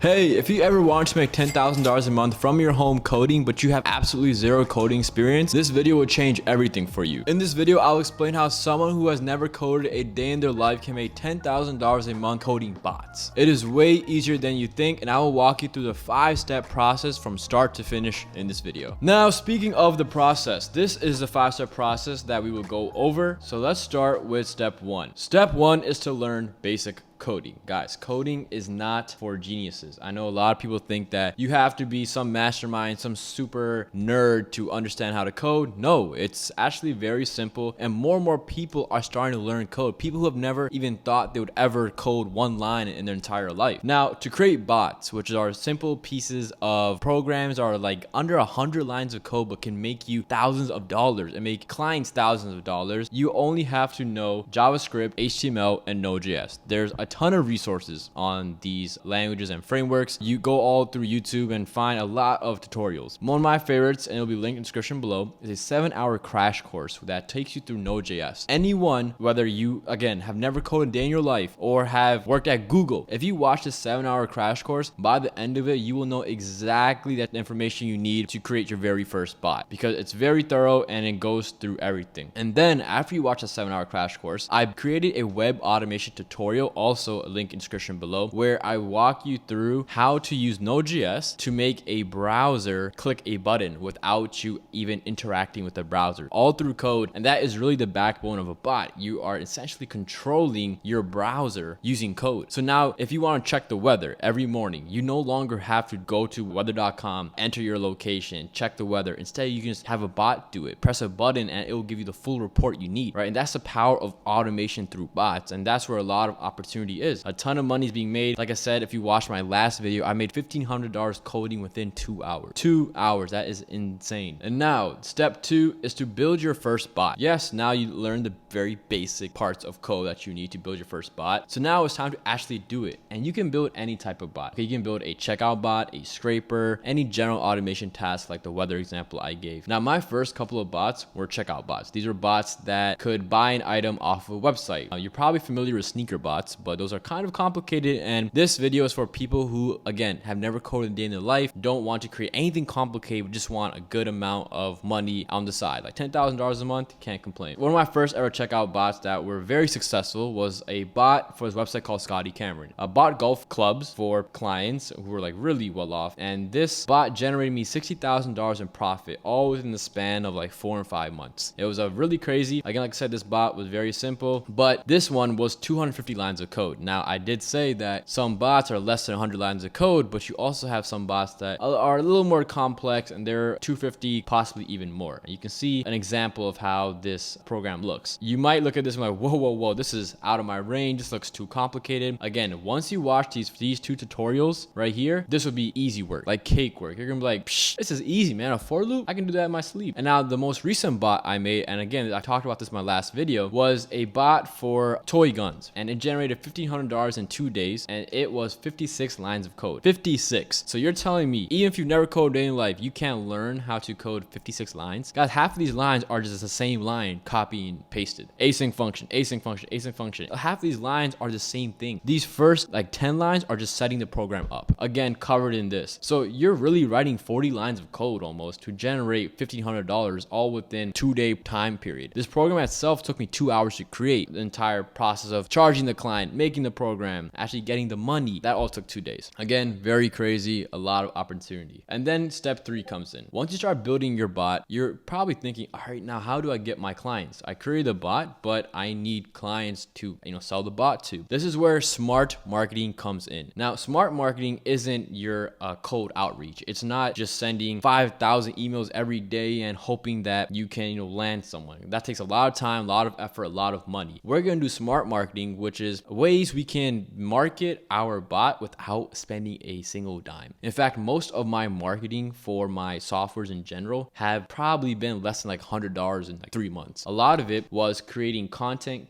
Hey, if you ever want to make $10,000 a month from your home coding, but you have absolutely zero coding experience, this video will change everything for you. In this video, I'll explain how someone who has never coded a day in their life can make $10,000 a month coding bots. It is way easier than you think, and I will walk you through the 5-step process from start to finish in this video. Now, speaking of the process, this is the 5-step process that we will go over. So let's start with step 1. Step 1 is to learn basic coding. Guys, coding is not for geniuses. I know a lot of people think that you have to be some mastermind, some super nerd to understand how to code. No, it's actually very simple, and more people are starting to learn code. People who have never even thought they would ever code one line in their entire life. Now, to create bots, which are simple pieces of programs, are like under 100 lines of code but can make you thousands of dollars and make clients thousands of dollars, you only have to know JavaScript, HTML, and Node.js. There's a ton of resources on these languages and frameworks. You go all through YouTube and find a lot of tutorials. One of my favorites, and it'll be linked in the description below, is a 7-hour crash course that takes you through Node.js. Anyone, whether you, again, have never coded a day in your life or have worked at Google, if you watch this 7-hour crash course, by the end of it, you will know exactly that information you need to create your very first bot, because it's very thorough and it goes through everything. And then after you watch a 7-hour crash course, I created a web automation tutorial, also a link in description below, where I walk you through how to use Node.js to make a browser click a button without you even interacting with the browser, all through code. And that is really the backbone of a bot. You are essentially controlling your browser using code. So now if you want to check the weather every morning, you no longer have to go to weather.com, enter your location, check the weather. Instead, you can just have a bot do it. Press a button and it will give you the full report you need, right? And that's the power of automation through bots. And that's where a lot of opportunity is. A ton of money is being made. Like I said, if you watched my last video, I made $1,500 coding within 2 hours. 2 hours. That is insane. And now step 2 is to build your first bot. Yes, now you learn the very basic parts of code that you need to build your first bot. So now it's time to actually do it. And you can build any type of bot. Okay, you can build a checkout bot, a scraper, any general automation task like the weather example I gave. Now, my first couple of bots were checkout bots. These are bots that could buy an item off of a website. You're probably familiar with sneaker bots, but those are kind of complicated, and this video is for people who, again, have never coded a day in their life, don't want to create anything complicated, but just want a good amount of money on the side, like $10,000 a month. Can't complain. One of my first ever checkout bots that were very successful was a bot for this website called Scotty Cameron. I bought golf clubs for clients who were like really well off, and this bot generated me $60,000 in profit, all within the span of like 4 and 5 months. It was a really crazy. Again, like I said, this bot was very simple, but this one was 250 lines of code. Now, I did say that some bots are less than 100 lines of code, but you also have some bots that are a little more complex, and they're 250, possibly even more. And you can see an example of how this program looks. You might look at this and be like, whoa, this is out of my range. This looks too complicated. Again, once you watch these 2 tutorials right here, this would be easy work, like cake work. You're gonna be like, psh, this is easy, man. A for loop, I can do that in my sleep. And now the most recent bot I made, and again, I talked about this in my last video, was a bot for toy guns, and it generated $1,500 in 2 days, and it was 56 lines of code. 56. So you're telling me, even if you've never coded in life, you can't learn how to code 56 lines? Guys, half of these lines are just the same line, copy and pasted. Async function, async function, async function. Half of these lines are the same thing. These first like 10 lines are just setting the program up. Again, covered in this. So you're really writing 40 lines of code almost to generate $1,500 all within 2-day time period. This program itself took me 2 hours to create. The entire process of charging the client, making the program, actually getting the money, that all took 2 days. Again, very crazy, a lot of opportunity. And then step 3 comes in. Once you start building your bot, you're probably thinking, all right, now how do I get my clients? I created a bot, but I need clients to, sell the bot to. This is where smart marketing comes in. Now, smart marketing isn't your cold outreach. It's not just sending 5,000 emails every day and hoping that you can, land someone. That takes a lot of time, a lot of effort, a lot of money. We're going to do smart marketing, which is ways we can market our bot without spending a single dime. In fact, most of my marketing for my softwares in general have probably been less than like $100 in like 3 months. A lot of it was creating content.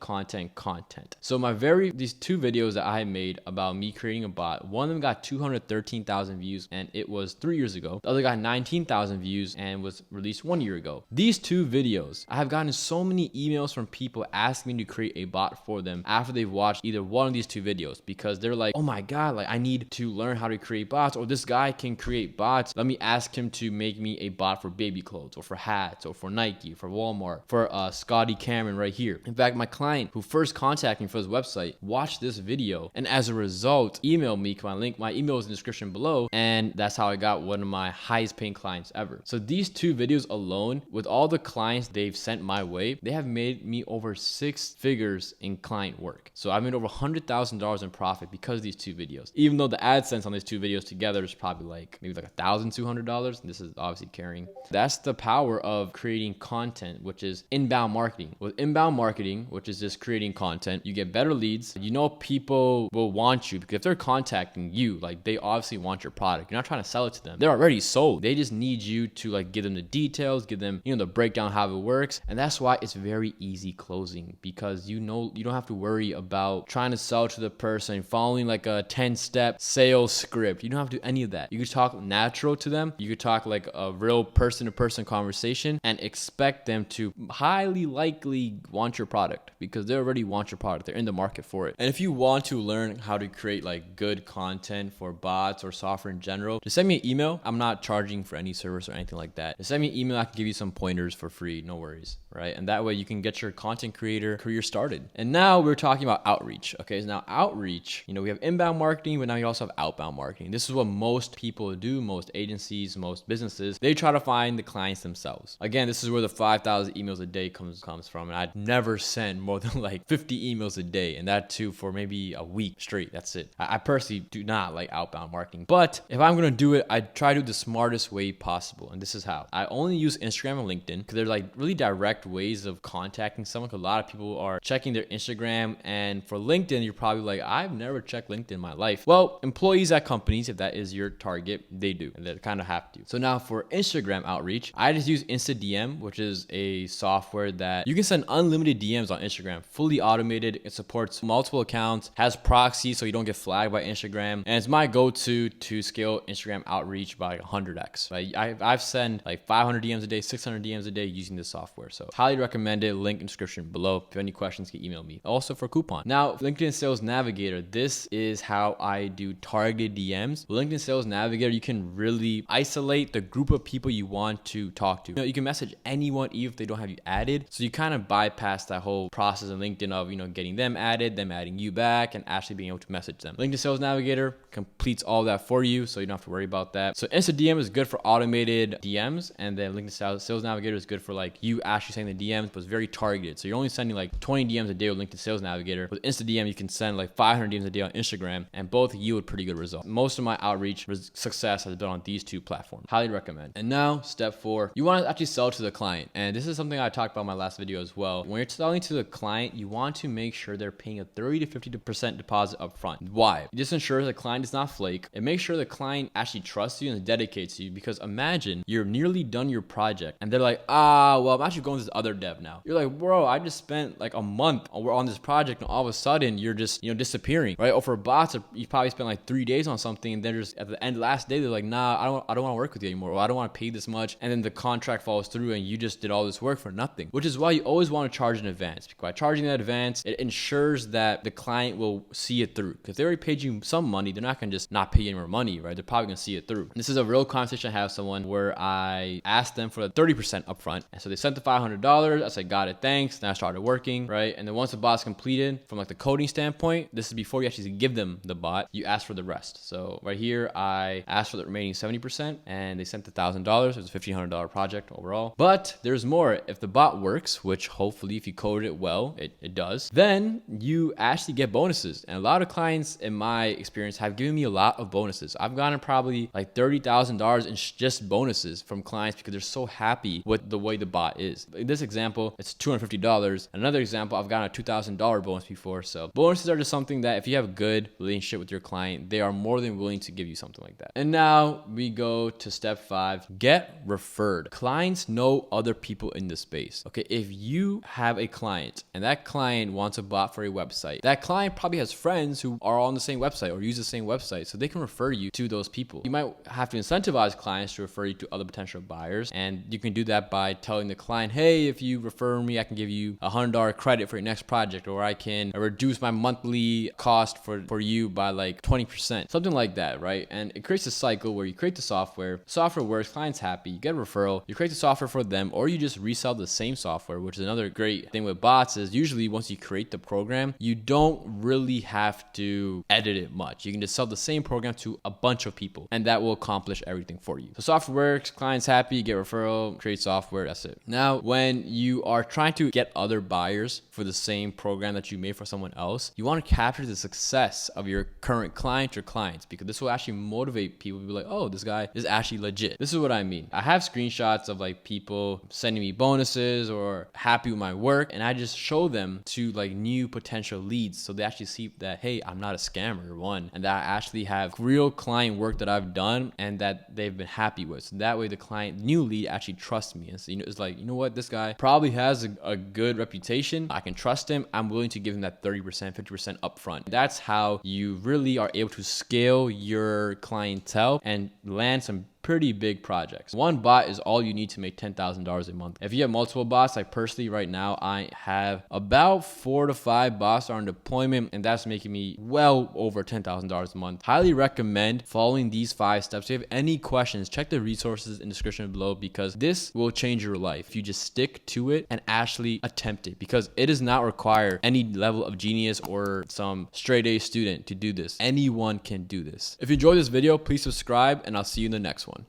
So these 2 videos that I made about me creating a bot, one of them got 213,000 views, and it was 3 years ago. The other got 19,000 views and was released 1 year ago. These 2 videos, I have gotten so many emails from people asking me to create a bot for them after they've watched either one of these two videos because they're like, oh my God, like I need to learn how to create bots, or this guy can create bots. Let me ask him to make me a bot for baby clothes or for hats or for Nike, for Walmart, for Scotty Cameron right here. In fact, my client who first contacted me for his website watched this video and as a result emailed me. My email is in the description below, and that's how I got one of my highest paying clients ever. So these two videos alone, with all the clients they've sent my way, they have made me over 6 figures in client work. So I've made over $100,000 in profit because of these two videos. Even though the AdSense on these two videos together is probably maybe like $1,200. This is obviously carrying. That's the power of creating content, which is inbound marketing. With inbound marketing, which is just creating content, you get better leads. You know people will want you because if they're contacting you, like they obviously want your product. You're not trying to sell it to them. They're already sold. They just need you to like give them the details, give them, the breakdown how it works. And that's why it's very easy closing, because you don't have to worry about trying to sell to the person, following like a 10-step sales script. You don't have to do any of that. You could talk natural to them. You could talk like a real person-to-person conversation and expect them to highly likely want your product because they already want your product. They're in the market for it. And if you want to learn how to create like good content for bots or software in general, just send me an email. I'm not charging for any service or anything like that. Just send me an email. I can give you some pointers for free. No worries, right? And that way you can get your content creator career started. And now we're talking about outreach. Okay, so now outreach, we have inbound marketing, but now you also have outbound marketing. This is what most people do, most agencies, most businesses. They try to find the clients themselves. Again, this is where the 5,000 emails a day comes from. And I'd never send more than like 50 emails a day, and that too for maybe a week straight. That's it. I personally do not like outbound marketing, but if I'm gonna do it, I try to do the smartest way possible. And this is how. I only use Instagram and LinkedIn because they're like really direct ways of contacting someone. Because a lot of people are checking their Instagram, and for LinkedIn, you're probably like, I've never checked LinkedIn in my life. Well, employees at companies, if that is your target, they do, and they kind of have to. So now for Instagram outreach, I just use InstaDM, which is a software that you can send unlimited DMs on Instagram, fully automated. It supports multiple accounts, has proxies so you don't get flagged by Instagram, and it's my go-to to scale Instagram outreach by 100x. Right? I've sent like 500 DMs a day, 600 DMs a day using this software. So highly recommend it. Link in description below. If you have any questions, you can email me. Also for coupon. Now, LinkedIn Sales Navigator, this is how I do targeted DMs. With LinkedIn Sales Navigator, you can really isolate the group of people you want to talk to. You can message anyone even if they don't have you added. So you kind of bypass that whole process in LinkedIn of, getting them added, them adding you back, and actually being able to message them. LinkedIn Sales Navigator completes all that for you, so you don't have to worry about that. So InstaDM is good for automated DMs, and then LinkedIn Sales Navigator is good for like you actually sending the DMs, but it's very targeted. So you're only sending like 20 DMs a day with LinkedIn Sales Navigator. With InstaDM, you can send like 500 DMs a day on Instagram, and both yield pretty good results. Most of my outreach success has been on these two platforms. Highly recommend. And now step 4, you want to actually sell to the client. And this is something I talked about in my last video as well. When you're selling to the client, you want to make sure they're paying a 30 to 50% deposit up front. Why? This ensures the client does not flake. It makes sure the client actually trusts you and dedicates to you, because imagine you're nearly done your project and they're like, well, I'm actually going to this other dev now. You're like, bro, I just spent like a month on this project, and all of a sudden you're just, disappearing, right? Or for bots, you probably spent like 3 days on something, and then just at the last day, they're like, nah, I don't want to work with you anymore, or I don't want to pay this much. And then the contract falls through and you just did all this work for nothing, which is why you always want to charge in advance. By charging in advance, it ensures that the client will see it through, because they already paid you some money. They're not going to just not pay you any more money, right? They're probably going to see it through. And this is a real conversation I have with someone where I asked them for the 30% upfront. And so they sent the $500. I said, got it, thanks. Then I started working, right? And then once the bot's completed, from like the coding standpoint, this is before you actually give them the bot, you ask for the rest. So right here, I asked for the remaining 70%, and they sent the $1,000. It was a $1,500 project overall. But there's more. If the bot works, which hopefully if you coded it well, it does, then you actually get bonuses. And a lot of clients in my experience have given me a lot of bonuses. I've gotten probably like $30,000 in just bonuses from clients because they're so happy with the way the bot is. In this example, it's $250. Another example, I've gotten a $2,000 bonus before. So bonuses are just something that if you have a good relationship with your client, they are more than willing to give you something like that. And now we go to step 5, get referred. Clients know other people in the space. Okay, if you have a client and that client wants a bot for a website, that client probably has friends who are on the same website or use the same website, so they can refer you to those people. You might have to incentivize clients to refer you to other potential buyers, and you can do that by telling the client, hey, hey, if you refer me, I can give you $100 credit for your next project, or I can reduce my monthly cost for you by like 20%, something like that, right? And it creates a cycle where you create the software works, client's happy, you get a referral, you create the software for them, or you just resell the same software, which is another great thing with bots is usually once you create the program, you don't really have to edit it much. You can just sell the same program to a bunch of people, and that will accomplish everything for you. So software works, client's happy, you get referral, create software, that's it. Now, when you are trying to get other buyers for the same program that you made for someone else, you want to capture the success of your current client or clients, because this will actually motivate people to be like, oh, this guy is actually legit. This is what I mean. I have screenshots of like people sending me bonuses or happy with my work, and I just show them to like new potential leads, so they actually see that, hey, I'm not a scammer, one, and that I actually have real client work that I've done and that they've been happy with. So that way the client, new lead, actually trusts me, and so, it's like, you know what, this guy probably has a good reputation, I can trust him, I'm willing to give him that 30%, 50% upfront. That's how you really are able to scale your clientele and land some pretty big projects. One bot is all you need to make $10,000 a month. If you have multiple bots, like personally right now, I have about 4 to 5 bots on deployment, and that's making me well over $10,000 a month. Highly recommend following these 5 steps. If you have any questions, check the resources in the description below, because this will change your life if you just stick to it and actually attempt it, because it does not require any level of genius or some straight A student to do this. Anyone can do this. If you enjoyed this video, please subscribe, and I'll see you in the next one.